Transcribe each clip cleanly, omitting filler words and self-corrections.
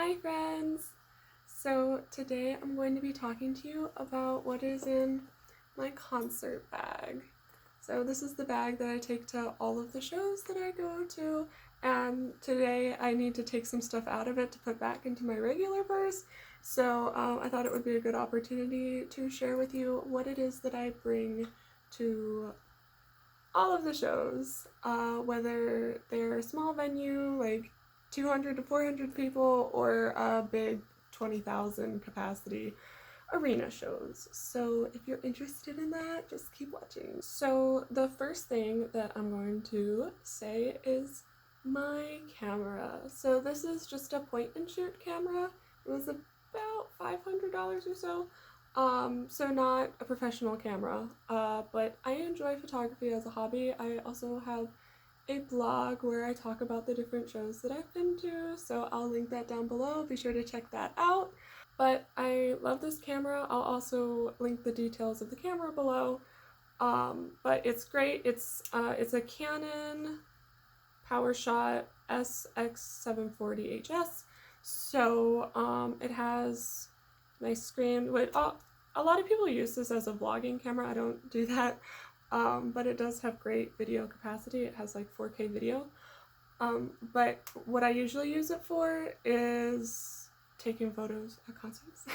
Hi friends! So today I'm going to be talking to you about what is in my concert bag. So this is the bag that I take to all of the shows that I go to, and today I need to take some stuff out of it to put back into my regular purse. So I thought it would be a good opportunity to share with you what it is that I bring to all of the shows, whether they're a small venue like 200 to 400 people or a big 20,000 capacity arena shows. So if you're interested in that, just keep watching. So the first thing that I'm going to say is my camera. So this is just a point and shoot camera. It was about $500 or so. So not a professional camera, but I enjoy photography as a hobby. I also have a blog where I talk about the different shows that I've been to, so I'll link that down below. Be sure to check that out. But I love this camera. I'll also link the details of the camera below. But it's great. It's a Canon PowerShot SX740HS. So it has nice screen. A lot of people use this as a vlogging camera. I don't do that. But it does have great video capacity. It has like 4K video. But what I usually use it for is taking photos at concerts.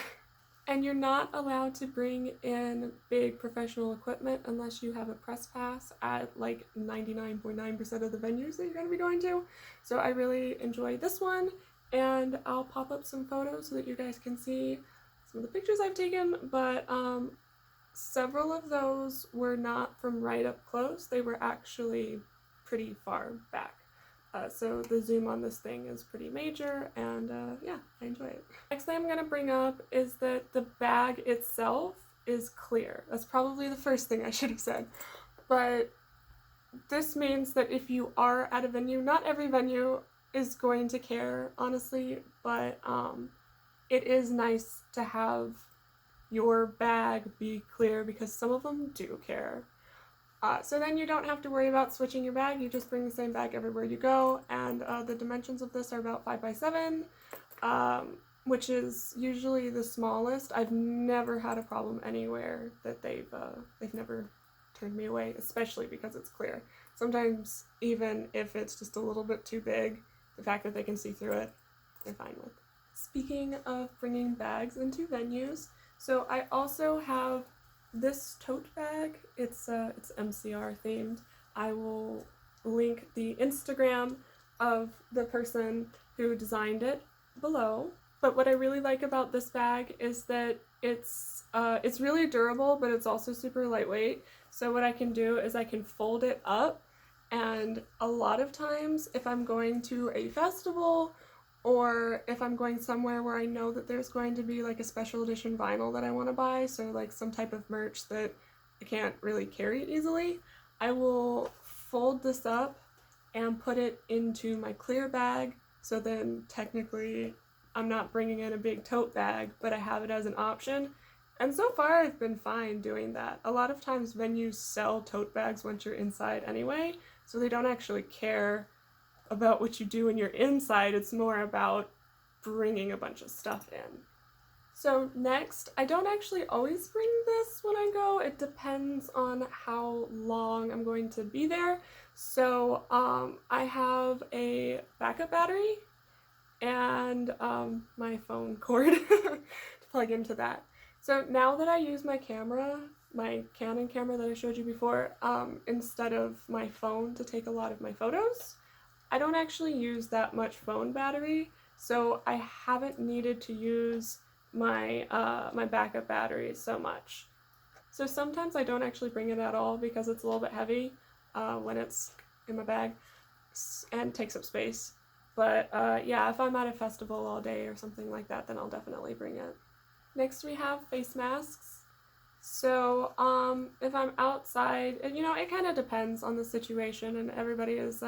And you're not allowed to bring in big professional equipment unless you have a press pass at like 99.9% of the venues that you're going to be going to. So I really enjoy this one, and I'll pop up some photos so that you guys can see some of the pictures I've taken, but several of those were not from right up close. They were actually pretty far back. So the zoom on this thing is pretty major, and yeah, I enjoy it. Next thing I'm going to bring up is that the bag itself is clear. That's probably the first thing I should have said. But this means that if you are at a venue, not every venue is going to care, honestly, but it is nice to have your bag be clear because some of them do care. So then you don't have to worry about switching your bag. You just bring the same bag everywhere you go, and the dimensions of this are about 5x7, which is usually the smallest. I've never had a problem anywhere that they've never turned me away, especially because it's clear. Sometimes even if it's just a little bit too big, the fact that they can see through it, they're fine with. Speaking of bringing bags into venues, so I also have this tote bag. It's MCR themed. I will link the Instagram of the person who designed it below. But what I really like about this bag is that it's really durable, but it's also super lightweight. So what I can do is I can fold it up, and a lot of times if I'm going to a festival or if I'm going somewhere where I know that there's going to be like a special edition vinyl that I want to buy, so like some type of merch that I can't really carry easily, I will fold this up and put it into my clear bag, so then technically I'm not bringing in a big tote bag, but I have it as an option. And so far I've been fine doing that. A lot of times venues sell tote bags once you're inside anyway, so they don't actually care about what you do when you're inside. It's more about bringing a bunch of stuff in. So next, I don't actually always bring this when I go. It depends on how long I'm going to be there. So I have a backup battery and my phone cord to plug into that. So now that I use my camera, my Canon camera that I showed you before, instead of my phone to take a lot of my photos, I don't actually use that much phone battery, so I haven't needed to use my my backup battery so much. So sometimes I don't actually bring it at all because it's a little bit heavy when it's in my bag and takes up space. But yeah, if I'm at a festival all day or something like that, then I'll definitely bring it. Next we have face masks. So if I'm outside, and you know, it kind of depends on the situation, and everybody is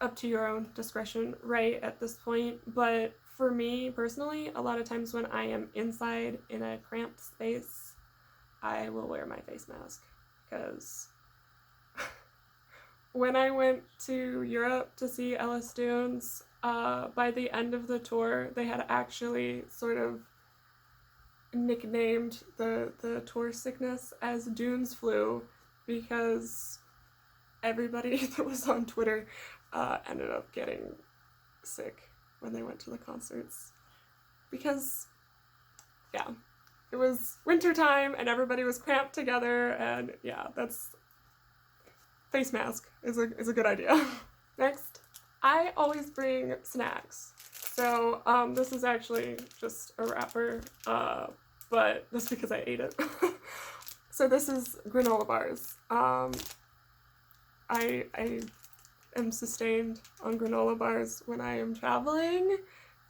up to your own discretion right at this point, but for me personally, a lot of times when I am inside in a cramped space, I will wear my face mask, because when I went to Europe to see Ellis Dunes, by the end of the tour, they had actually sort of nicknamed the tour sickness as Dunes flu, because everybody that was on Twitter ended up getting sick when they went to the concerts. Because, yeah, it was winter time and everybody was cramped together, and yeah, that's face mask is a good idea. Next, I always bring snacks. So this is actually just a wrapper, but that's because I ate it. So this is granola bars. I am sustained on granola bars when I am traveling,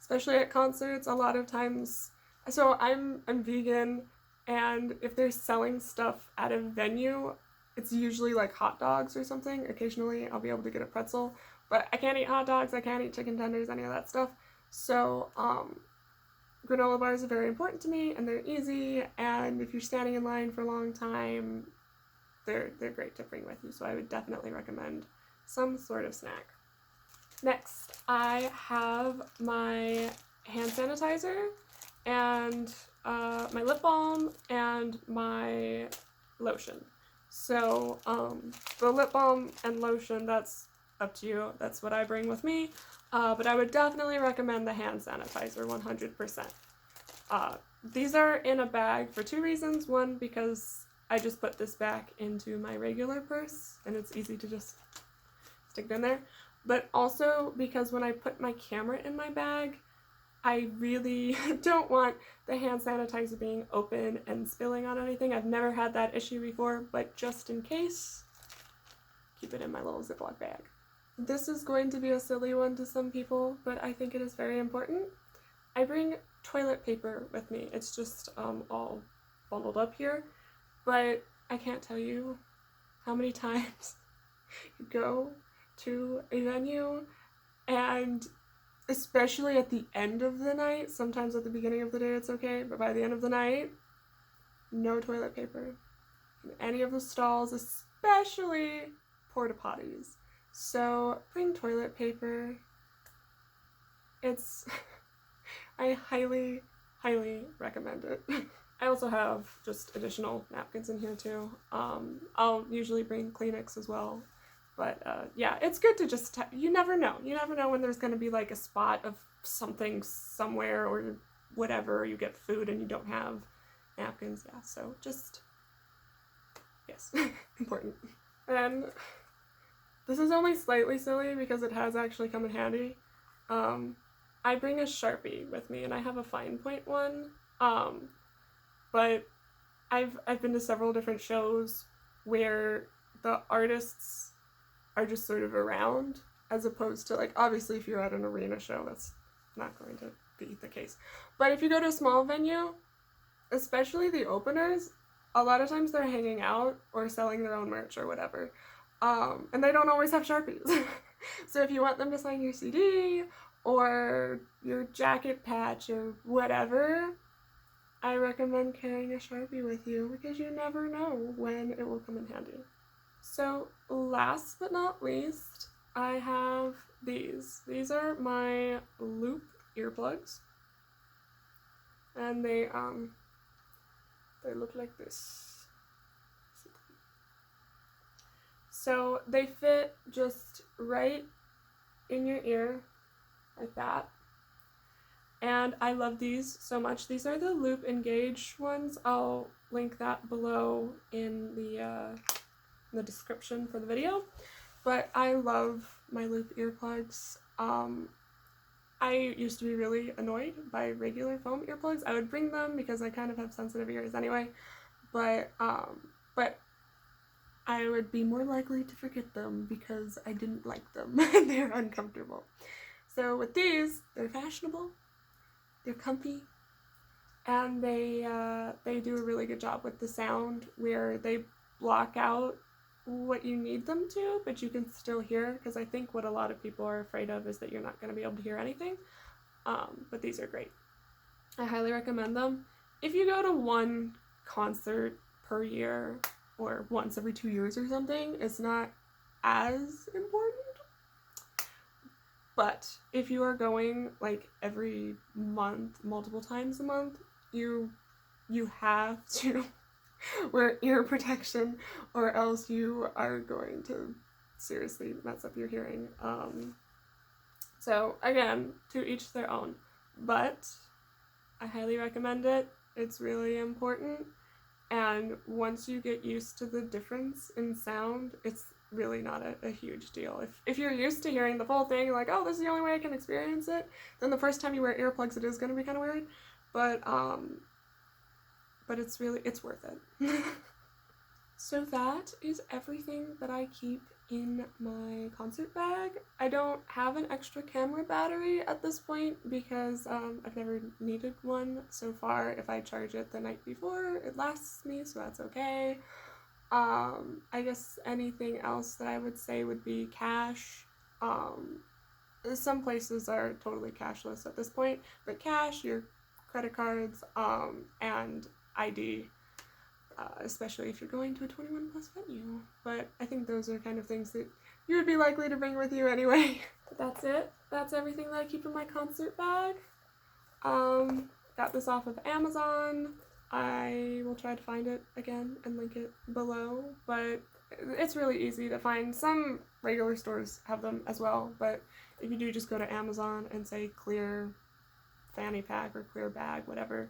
especially at concerts. A lot of times, so I'm vegan, and if they're selling stuff at a venue, it's usually like hot dogs or something. Occasionally I'll be able to get a pretzel, but I can't eat hot dogs, I can't eat chicken tenders, any of that stuff. So granola bars are very important to me, and they're easy, and if you're standing in line for a long time, they're great to bring with you. So I would definitely recommend some sort of snack. Next, I have my hand sanitizer and my lip balm and my lotion. So the lip balm and lotion, that's up to you. That's what I bring with me. But I would definitely recommend the hand sanitizer 100%. These are in a bag for two reasons. One, because I just put this back into my regular purse and it's easy to just stick it in there. But also because when I put my camera in my bag, I really don't want the hand sanitizer being open and spilling on anything. I've never had that issue before, but just in case, keep it in my little Ziploc bag. This is going to be a silly one to some people, but I think it is very important. I bring toilet paper with me. It's just all bundled up here, but I can't tell you how many times you go to a venue, and especially at the end of the night, sometimes at the beginning of the day it's okay, but by the end of the night, no toilet paper in any of the stalls, especially porta potties. So bring toilet paper. It's I highly recommend it. I also have just additional napkins in here too. I'll usually bring Kleenex as well. But yeah, it's good to just, you never know. You never know when there's going to be like a spot of something somewhere or whatever, or you get food and you don't have napkins. Yeah, so just, yes, important. And this is only slightly silly because it has actually come in handy. I bring a Sharpie with me, and I have a fine point one. But I've been to several different shows where the artists are just sort of around, as opposed to, like, obviously if you're at an arena show, that's not going to be the case. But if you go to a small venue, especially the openers, a lot of times they're hanging out or selling their own merch or whatever. And they don't always have Sharpies. So if you want them to sign your CD or your jacket patch or whatever, I recommend carrying a Sharpie with you because you never know when it will come in handy. So last but not least, I have these. These are my Loop earplugs. And they look like this. So they fit just right in your ear, like that. And I love these so much. These are the Loop Engage ones. I'll link that below in the description for the video. But I love my Loop earplugs. I used to be really annoyed by regular foam earplugs. I would bring them because I kind of have sensitive ears anyway. But I would be more likely to forget them because I didn't like them and they're uncomfortable. So with these, they're fashionable, they're comfy, and they do a really good job with the sound where they block out what you need them to, but you can still hear, because I think what a lot of people are afraid of is that you're not going to be able to hear anything. But these are great. I highly recommend them. If you go to one concert per year, or once every 2 years or something, it's not as important. But if you are going like every month, multiple times a month, you have to wear ear protection, or else you are going to seriously mess up your hearing. So again, to each their own, but I highly recommend it. It's really important, and once you get used to the difference in sound, it's really not a huge deal. If you're used to hearing the full thing, like, oh, this is the only way I can experience it, then the first time you wear earplugs, it is going to be kind of weird, but it's worth it. So that is everything that I keep in my concert bag. I don't have an extra camera battery at this point because I've never needed one so far. If I charge it the night before, it lasts me, so that's okay. I guess anything else that I would say would be cash. Some places are totally cashless at this point, but cash, your credit cards, and ID. Especially if you're going to a 21 plus venue. But I think those are kind of things that you would be likely to bring with you anyway. But that's it. That's everything that I keep in my concert bag. Got this off of Amazon. I will try to find it again and link it below, but it's really easy to find. Some regular stores have them as well, but if you do just go to Amazon and say clear fanny pack or clear bag, whatever,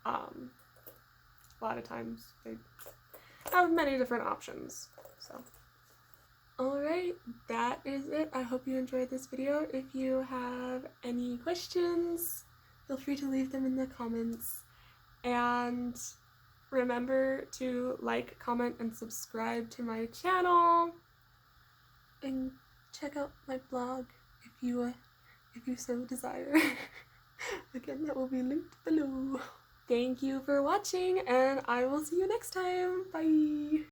a lot of times they have many different options. So, alright, that is it. I hope you enjoyed this video. If you have any questions, feel free to leave them in the comments. And remember to like, comment, and subscribe to my channel. And check out my blog if you so desire. Again, that will be linked below. Thank you for watching, and I will see you next time. Bye!